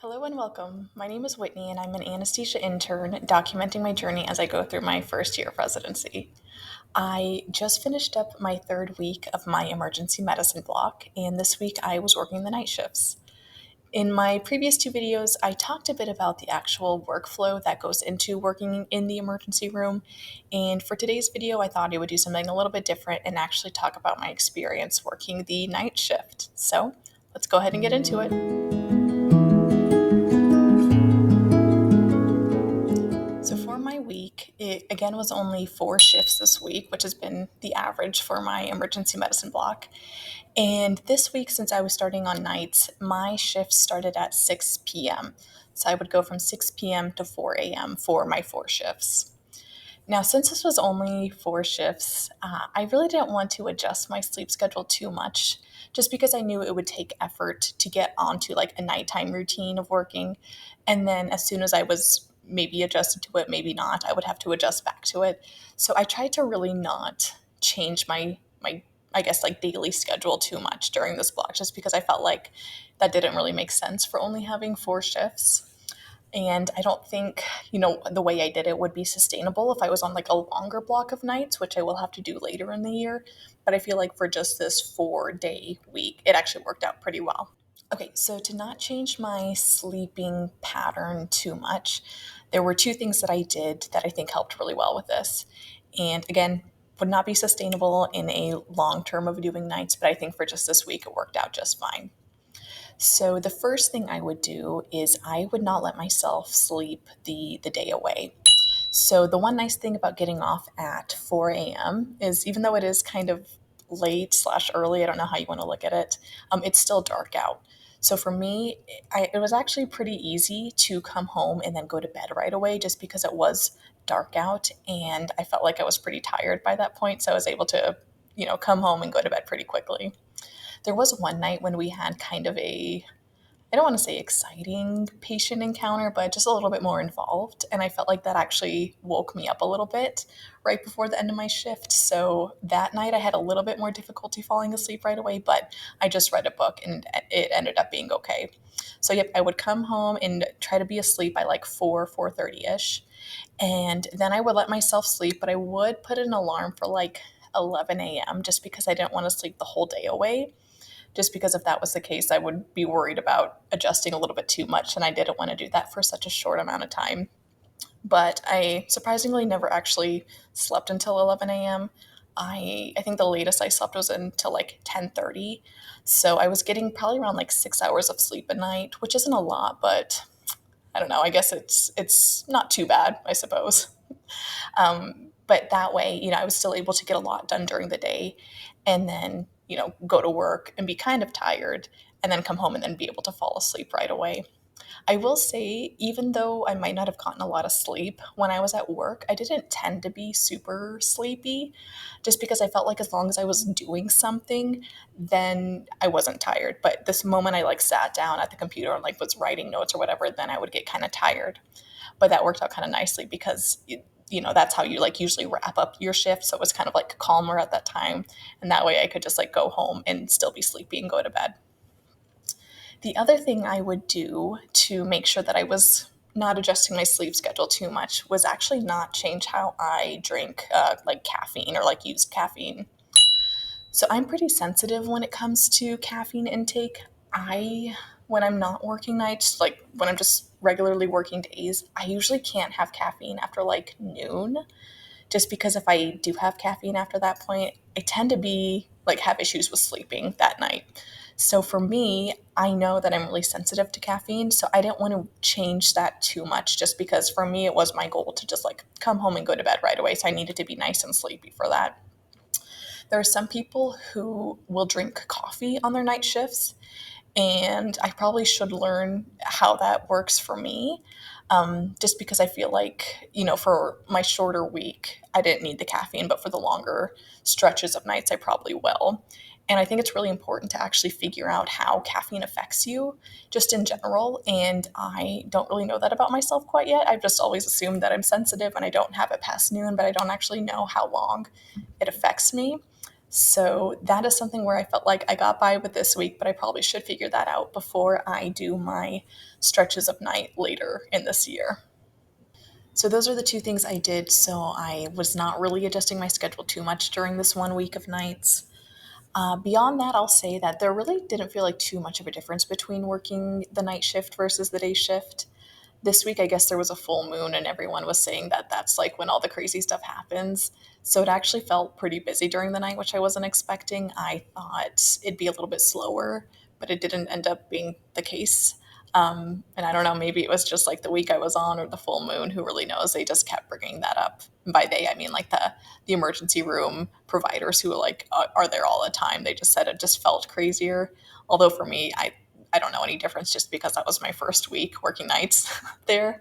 Hello and welcome. My name is Whitney, and I'm an anesthesia intern documenting my journey as I go through my first year of residency. I just finished up my third week of my emergency medicine block, and this week I was working the night shifts. In my previous two videos, I talked a bit about the actual workflow that goes into working in the emergency room, and for today's video, I thought I would do something a little bit different and actually talk about my experience working the night shift. So let's go ahead and get into it. So for my week, it again was only 4 shifts this week, which has been the average for my emergency medicine block. And this week, since I was starting on nights, my shift started at 6 p.m. So I would go from 6 p.m. to 4 a.m. for my 4 shifts. Now, since this was only 4 shifts, I really didn't want to adjust my sleep schedule too much, just because I knew it would take effort to get onto like a nighttime routine of working. And then as soon as I was maybe adjusted to it, maybe not, I would have to adjust back to it. So I tried to really not change my I guess like daily schedule too much during this block, just because I felt like that didn't really make sense for only having 4 shifts. And I don't think, the way I did it would be sustainable if I was on like a longer block of nights, which I will have to do later in the year. But I feel like for just this 4 day week, it actually worked out pretty well. Okay, so to not change my sleeping pattern too much, there were two things that I did that I think helped really well with this. And again, would not be sustainable in a long term of doing nights, but I think for just this week, it worked out just fine. So the first thing I would do is I would not let myself sleep the day away. So the one nice thing about getting off at 4 a.m. is even though it is kind of late slash early, I don't know how you want to look at it, it's still dark out. So for me, it was actually pretty easy to come home and then go to bed right away just because it was dark out and I felt like I was pretty tired by that point. So I was able to, come home and go to bed pretty quickly. There was one night when we had kind of I don't want to say exciting patient encounter, but just a little bit more involved. And I felt like that actually woke me up a little bit right before the end of my shift. So that night I had a little bit more difficulty falling asleep right away, but I just read a book and it ended up being okay. So yep, I would come home and try to be asleep by like 4:30ish. And then I would let myself sleep, but I would put an alarm for like 11 a.m. just because I didn't want to sleep the whole day away, just because if that was the case, I would be worried about adjusting a little bit too much, and I didn't want to do that for such a short amount of time. But I surprisingly never actually slept until 11 a.m. I think the latest I slept was until like 10:30. So I was getting probably around like 6 hours of sleep a night, which isn't a lot, but I don't know. I guess it's not too bad, I suppose. But that way, I was still able to get a lot done during the day and then, go to work and be kind of tired and then come home and then be able to fall asleep right away. I will say, even though I might not have gotten a lot of sleep when I was at work, I didn't tend to be super sleepy just because I felt like as long as I was doing something, then I wasn't tired. But this moment I like sat down at the computer and like was writing notes or whatever, then I would get kind of tired. But that worked out kind of nicely because that's how you like usually wrap up your shift, so it was kind of like calmer at that time, and that way I could just like go home and still be sleepy and go to bed. The other thing I would do to make sure that I was not adjusting my sleep schedule too much was actually not change how I drink like caffeine or like use caffeine. So I'm pretty sensitive when it comes to caffeine intake. When I'm not working nights, like when I'm just regularly working days, I usually can't have caffeine after like noon, just because if I do have caffeine after that point, I tend to be like have issues with sleeping that night. So for me, I know that I'm really sensitive to caffeine, so I didn't want to change that too much just because for me it was my goal to just like come home and go to bed right away, so I needed to be nice and sleepy for that. There are some people who will drink coffee on their night shifts, and I probably should learn how that works for me. Just because I feel like, for my shorter week, I didn't need the caffeine, but for the longer stretches of nights, I probably will. And I think it's really important to actually figure out how caffeine affects you just in general. And I don't really know that about myself quite yet. I've just always assumed that I'm sensitive and I don't have it past noon, but I don't actually know how long it affects me. So that is something where I felt like I got by with this week, but I probably should figure that out before I do my stretches of night later in this year. So those are the two things I did. So I was not really adjusting my schedule too much during this 1 week of nights. Beyond that, I'll say that there really didn't feel like too much of a difference between working the night shift versus the day shift. This week, I guess there was a full moon, and everyone was saying that that's like when all the crazy stuff happens. So it actually felt pretty busy during the night, which I wasn't expecting. I thought it'd be a little bit slower, but it didn't end up being the case. And I don't know, maybe it was just like the week I was on or the full moon, who really knows? They just kept bringing that up. And by they, I mean like the emergency room providers who like are there all the time. They just said it just felt crazier. Although for me, I don't know any difference just because that was my first week working nights there.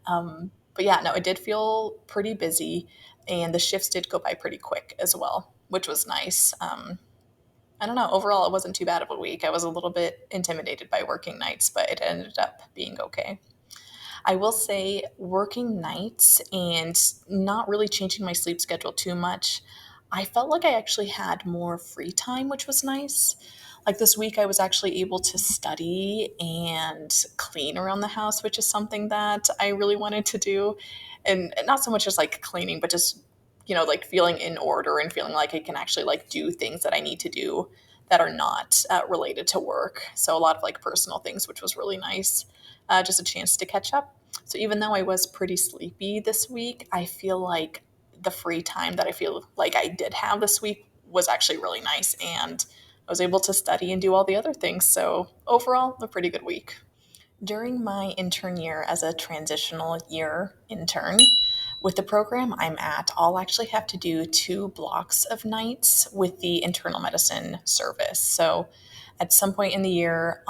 But yeah, no, it did feel pretty busy, and the shifts did go by pretty quick as well, which was nice. I don't know. Overall, it wasn't too bad of a week. I was a little bit intimidated by working nights, but it ended up being okay. I will say working nights and not really changing my sleep schedule too much, I felt like I actually had more free time, which was nice. Like this week, I was actually able to study and clean around the house, which is something that I really wanted to do. And not so much as like cleaning, but just, like feeling in order and feeling like I can actually like do things that I need to do that are not related to work. So a lot of like personal things, which was really nice. Just a chance to catch up. So even though I was pretty sleepy this week, I feel like the free time that I feel like I did have this week was actually really nice, and I was able to study and do all the other things. So overall, a pretty good week. During my intern year as a transitional year intern, with the program I'm at, I'll actually have to do 2 blocks of nights with the internal medicine service. So at some point in the year,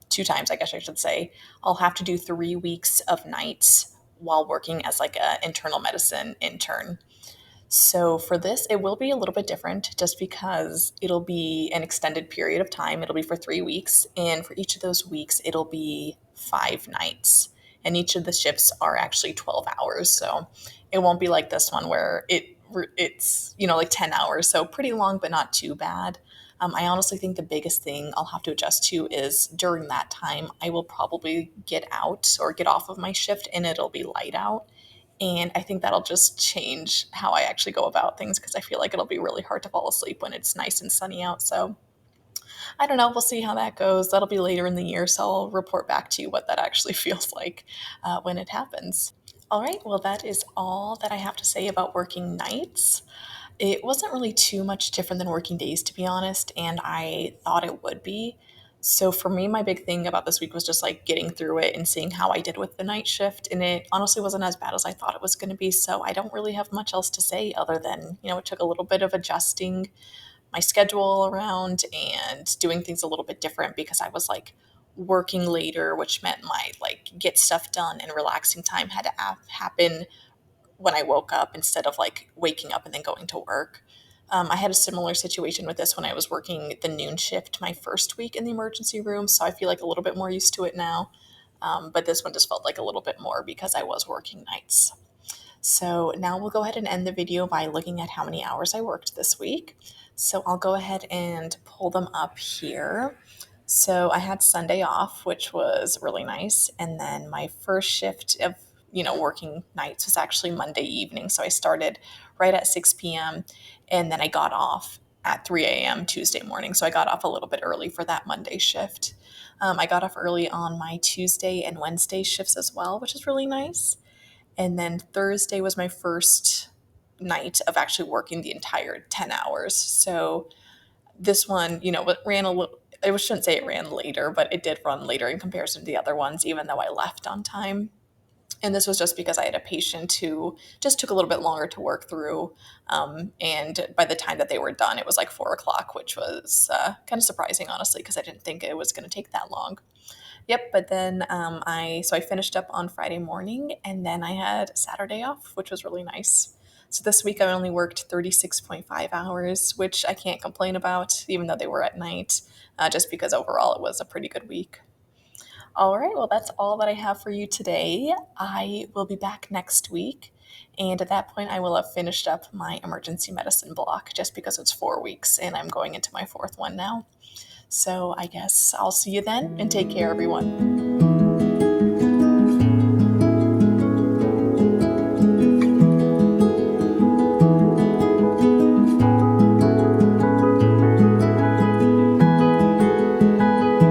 2 times, I guess I should say, I'll have to do 3 weeks of nights while working as like an internal medicine intern. So for this, it will be a little bit different just because it'll be an extended period of time. It'll be for 3 weeks. And for each of those weeks, it'll be 5 nights. And each of the shifts are actually 12 hours. So it won't be like this one where it's, like 10 hours. So pretty long, but not too bad. I honestly think the biggest thing I'll have to adjust to is during that time, I will probably get out or get off of my shift and it'll be light out. And I think that'll just change how I actually go about things because I feel like it'll be really hard to fall asleep when it's nice and sunny out. So I don't know. We'll see how that goes. That'll be later in the year. So I'll report back to you what that actually feels like when it happens. All right. Well, that is all that I have to say about working nights. It wasn't really too much different than working days, to be honest, and I thought it would be. So for me, my big thing about this week was just like getting through it and seeing how I did with the night shift. And it honestly wasn't as bad as I thought it was going to be. So I don't really have much else to say other than, it took a little bit of adjusting my schedule around and doing things a little bit different because I was like working later, which meant my like get stuff done and relaxing time had to happen when I woke up instead of like waking up and then going to work. I had a similar situation with this when I was working the noon shift my first week in the emergency room, so I feel like a little bit more used to it now. But this one just felt like a little bit more because I was working nights. So now we'll go ahead and end the video by looking at how many hours I worked this week. So I'll go ahead and pull them up here. So I had Sunday off, which was really nice. And then my first shift of, working nights was actually Monday evening. So I started right at 6 p.m. and then I got off at 3 a.m. Tuesday morning. So I got off a little bit early for that Monday shift. I got off early on my Tuesday and Wednesday shifts as well, which is really nice. And then Thursday was my first night of actually working the entire 10 hours. So this one, it ran a little, I shouldn't say it ran later, but it did run later in comparison to the other ones, even though I left on time. And this was just because I had a patient who just took a little bit longer to work through. And by the time that they were done, it was like 4 o'clock, which was kind of surprising, honestly, because I didn't think it was going to take that long. Yep, but then I finished up on Friday morning, and then I had Saturday off, which was really nice. So this week I only worked 36.5 hours, which I can't complain about, even though they were at night, just because overall it was a pretty good week. All right, well, that's all that I have for you today. I will be back next week. And at that point, I will have finished up my emergency medicine block just because it's 4 weeks and I'm going into my fourth one now. So I guess I'll see you then and take care, everyone.